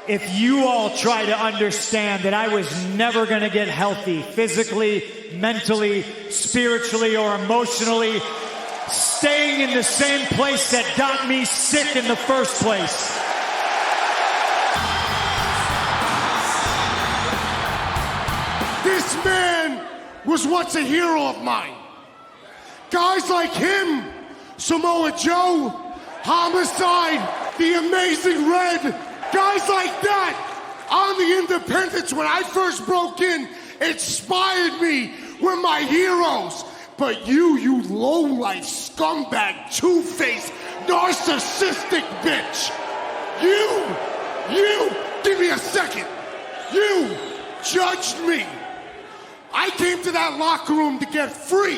if you all try to understand that I was never going to get healthy physically, mentally, spiritually, or emotionally, staying in the same place that got me sick in the first place. This man was once a hero of mine. Guys like him, Samoa Joe, Homicide, the Amazing Red, guys like that on the independents when I first broke in inspired me, were my heroes. But you low-life scumbag, two-faced, narcissistic bitch. You, give me a second. You judged me. I came to that locker room to get free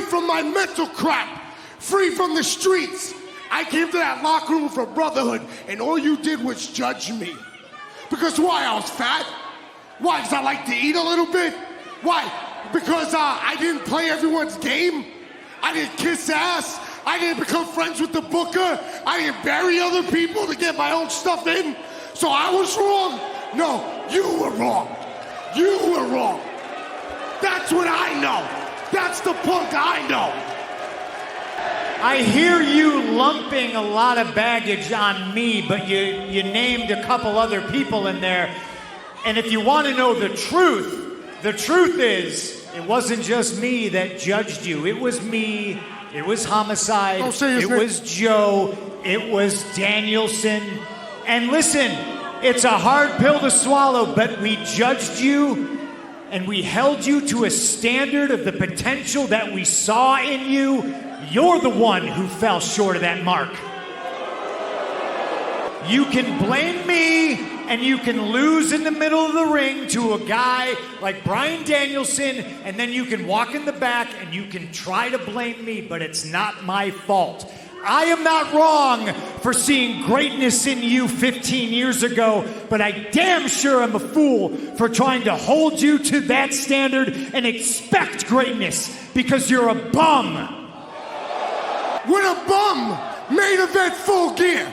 from my mental crap, free from the streets. I came to that locker room for brotherhood, and all you did was judge me. Because why? I was fat? Why? Because I like to eat a little bit? Why? Because I didn't play everyone's game? I didn't kiss ass? I didn't become friends with the booker? I didn't bury other people to get my own stuff in? So I was wrong? No, you were wrong. You were wrong. That's what I know. That's the punk I know. I hear you lumping a lot of baggage on me, but you named a couple other people in there. And if you want to know the truth is, it wasn't just me that judged you. It was me, it was Homicide, it was Joe, it was Danielson. And listen, it's a hard pill to swallow, but we judged you and we held you to a standard of the potential that we saw in you. You're the one who fell short of that mark. You can blame me and you can lose in the middle of the ring to a guy like Bryan Danielson, and then you can walk in the back and you can try to blame me, but it's not my fault. I am not wrong for seeing greatness in you 15 years ago, but I damn sure am a fool for trying to hold you to that standard and expect greatness because you're a bum. When a bum main event Full Gear,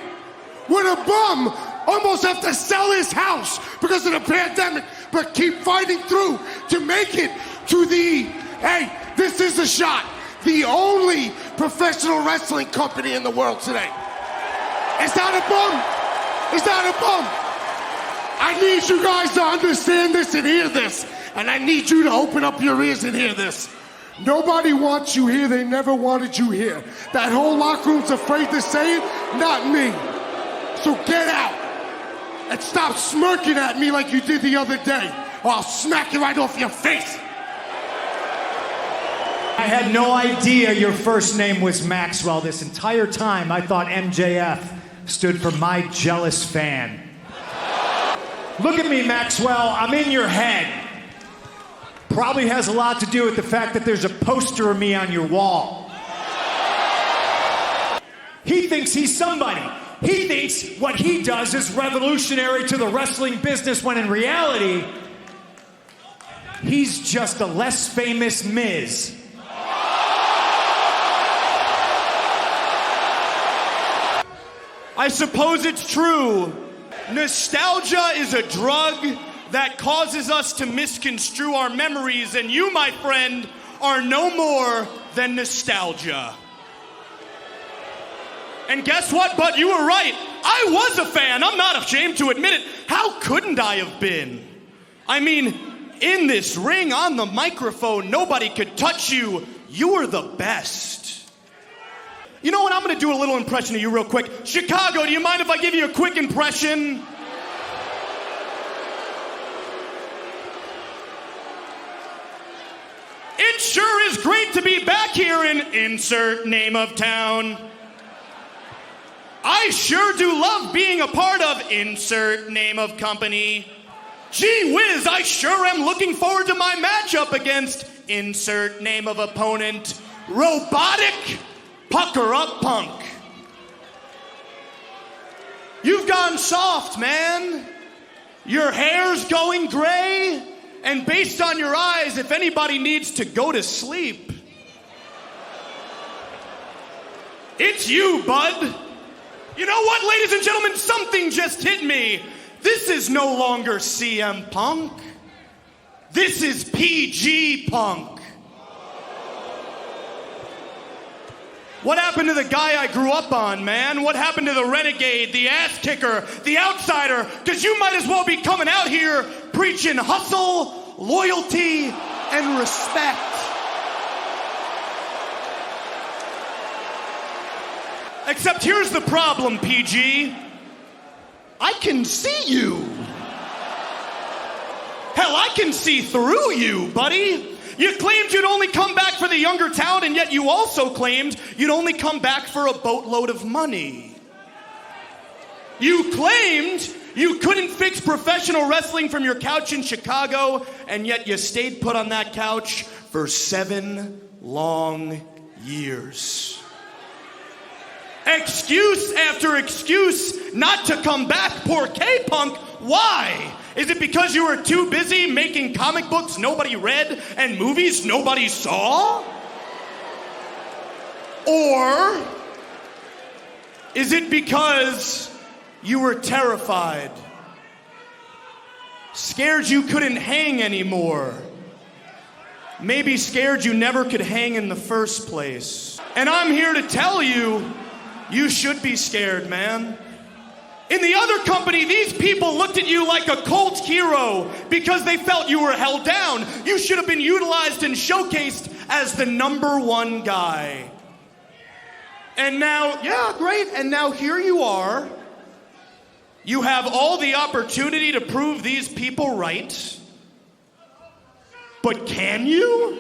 when a bum almost have to sell his house because of the pandemic, but keep fighting through to make it to the, hey, this is a shot, the only professional wrestling company in the world today. Is that a bum? Is that a bum? I need you guys to understand this and hear this, and I need you to open up your ears and hear this. Nobody wants you here, they never wanted you here. That whole locker room's afraid to say it, not me. So get out and stop smirking at me like you did the other day, or I'll smack you right off your face. I had no idea your first name was Maxwell. This entire time, I thought MJF stood for my jealous fan. Look at me, Maxwell. I'm in your head. Probably has a lot to do with the fact that there's a poster of me on your wall. He thinks he's somebody. He thinks what he does is revolutionary to the wrestling business, when in reality, he's just a less famous Miz. I suppose it's true. Nostalgia is a drug that causes us to misconstrue our memories, and you, my friend, are no more than nostalgia. And guess what? But you were right. I was a fan. I'm not ashamed to admit it. How couldn't I have been? I mean, in this ring, on the microphone, nobody could touch you. You were the best. You know what? I'm going to do a little impression of you real quick. Chicago, do you mind if I give you a quick impression? It sure is great to be back here in insert name of town. I sure do love being a part of insert name of company. Gee whiz, I sure am looking forward to my matchup against insert name of opponent, Robotic Pucker Up Punk. You've gone soft, man. Your hair's going gray, and based on your eyes, if anybody needs to go to sleep, it's you, bud. You know what, ladies and gentlemen? Something just hit me. This is no longer CM Punk. This is PG Punk. What happened to the guy I grew up on, man? What happened to the renegade, the ass kicker, the outsider? Because you might as well be coming out here preaching hustle, loyalty, and respect. Except here's the problem, PG. I can see you. Hell, I can see through you, buddy. You claimed you'd only come back for the younger talent, and yet you also claimed you'd only come back for a boatload of money. You claimed you couldn't fix professional wrestling from your couch in Chicago, and yet you stayed put on that couch for 7 long years. Excuse after excuse not to come back, poor K-Punk. Why? Is it because you were too busy making comic books nobody read and movies nobody saw? Or is it because you were terrified? Scared you couldn't hang anymore? Maybe scared you never could hang in the first place? And I'm here to tell you, you should be scared, man. In the other company, these people looked at you like a cult hero because they felt you were held down. You should have been utilized and showcased as the #1 guy. And now, yeah, great. And now here you are. You have all the opportunity to prove these people right. But can you?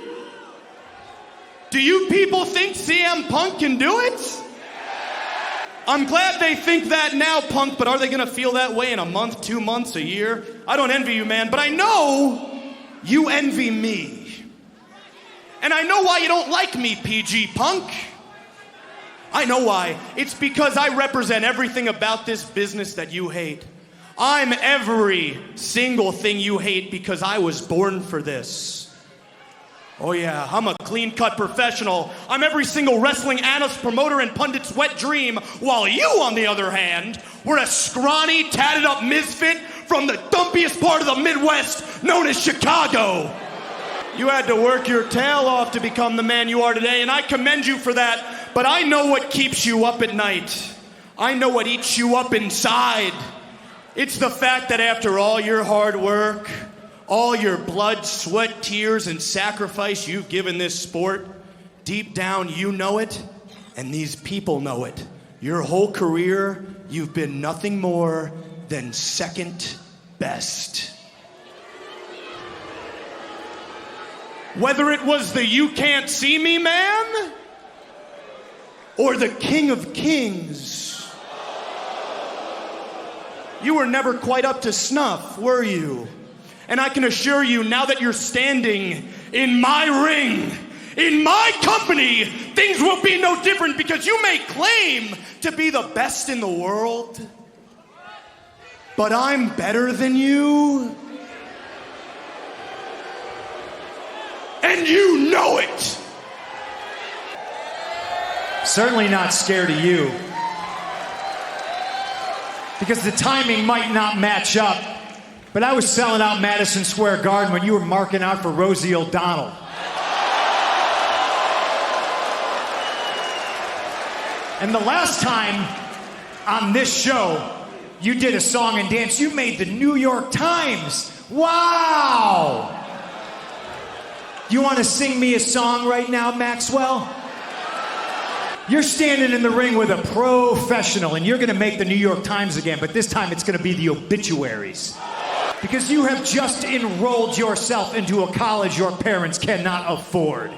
Do you people think CM Punk can do it? I'm glad they think that now, Punk, but are they gonna feel that way in a month, 2 months, a year? I don't envy you, man, but I know you envy me. And I know why you don't like me, PG Punk. I know why. It's because I represent everything about this business that you hate. I'm every single thing you hate because I was born for this. Oh yeah, I'm a clean-cut professional. I'm every single wrestling analyst, promoter, and pundit's wet dream, while you, on the other hand, were a scrawny, tatted-up misfit from the dumpiest part of the Midwest, known as Chicago. You had to work your tail off to become the man you are today, and I commend you for that, but I know what keeps you up at night. I know what eats you up inside. It's the fact that after all your hard work, all your blood, sweat, tears, and sacrifice you've given this sport, deep down you know it, and these people know it. Your whole career, you've been nothing more than second best. Whether it was the You Can't See Me man, or the King of Kings, you were never quite up to snuff, were you? And I can assure you, now that you're standing in my ring, in my company, things will be no different, because you may claim to be the best in the world, but I'm better than you. And you know it. Certainly not scared of you. Because the timing might not match up. But I was selling out Madison Square Garden when you were marking out for Rosie O'Donnell. And the last time on this show, you did a song and dance, you made the New York Times. Wow! You want to sing me a song right now, Maxwell? You're standing in the ring with a professional, and you're going to make the New York Times again, but this time it's going to be the obituaries. Because you have just enrolled yourself into a college your parents cannot afford.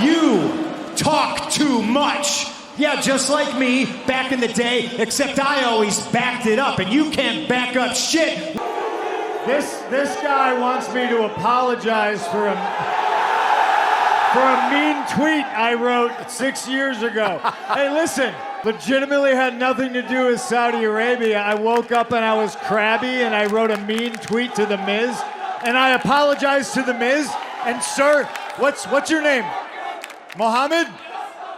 You talk too much. Yeah, just like me back in the day, except I always backed it up, and you can't back up shit. This guy wants me to apologize for a mean tweet I wrote 6 years ago. Hey, listen, legitimately had nothing to do with Saudi Arabia. I woke up and I was crabby and I wrote a mean tweet to The Miz, and I apologized to The Miz. And sir, what's your name? Mohammed?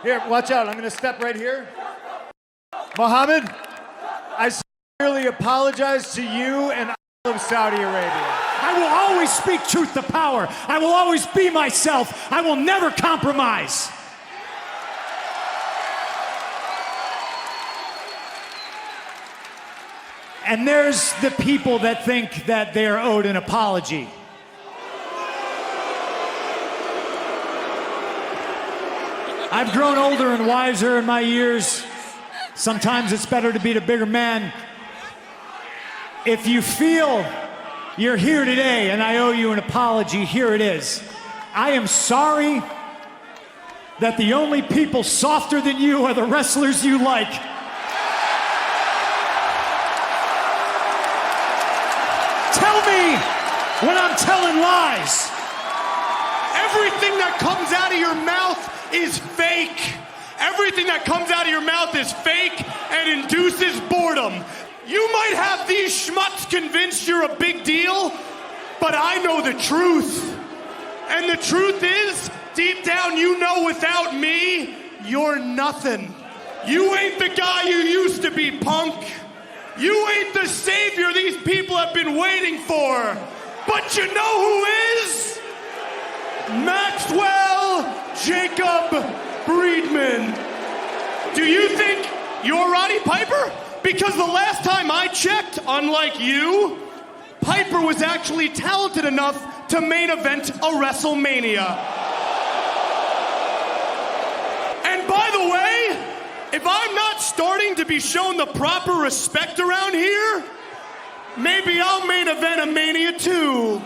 Here, watch out. I'm going to step right here. Mohammed, I Really apologize to you and all of Saudi Arabia. I will always speak truth to power. I will always be myself. I will never compromise. And there's the people that think that they are owed an apology. I've grown older and wiser in my years. Sometimes it's better to be the bigger man. If you feel you're here today and I owe you an apology, here it is. I am sorry that the only people softer than you are the wrestlers you like. Tell me when I'm telling lies. Everything that comes out of your mouth is fake. Everything that comes out of your mouth is fake and induces boredom. You might have these schmucks convinced you're a big deal, but I know the truth. And the truth is, deep down you know without me, you're nothing. You ain't the guy you used to be, punk. You ain't the savior these people have been waiting for. But you know who is? Maxwell Jacob Breedman. Do you think you're Roddy Piper? Because the last time I checked, unlike you, Piper was actually talented enough to main event a WrestleMania. And by the way, if I'm not starting to be shown the proper respect around here, maybe I'll main event a Mania too.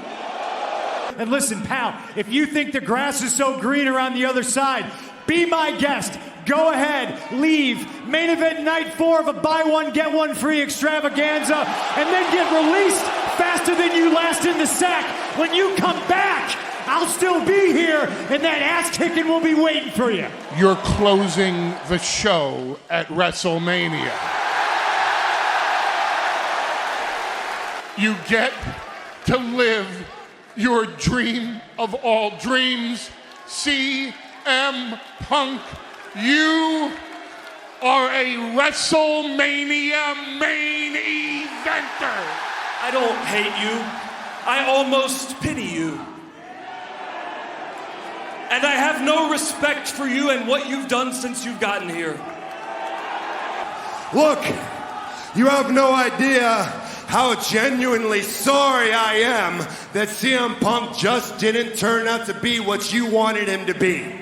And listen, pal, if you think the grass is so greener on the other side, be my guest. Go ahead, leave. Main event night 4 of a buy one, get one free extravaganza, and then get released faster than you last in the sack. When you come back, I'll still be here, and that ass kicking will be waiting for you. You're closing the show at WrestleMania. You get to live your dream of all dreams. CM Punk, you are a WrestleMania main eventer. I don't hate you. I almost pity you. And I have no respect for you and what you've done since you've gotten here. Look, you have no idea how genuinely sorry I am that CM Punk just didn't turn out to be what you wanted him to be.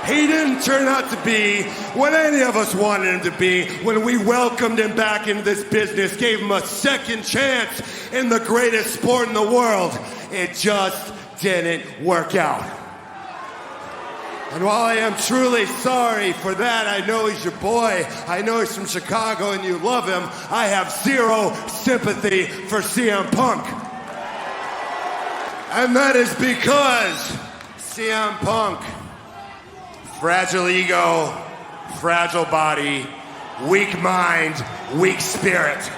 He didn't turn out to be what any of us wanted him to be when we welcomed him back into this business, gave him a second chance in the greatest sport in the world. It just didn't work out. And while I am truly sorry for that, I know he's your boy, I know he's from Chicago and you love him, I have zero sympathy for CM Punk. And that is because CM Punk, fragile ego, fragile body, weak mind, weak spirit.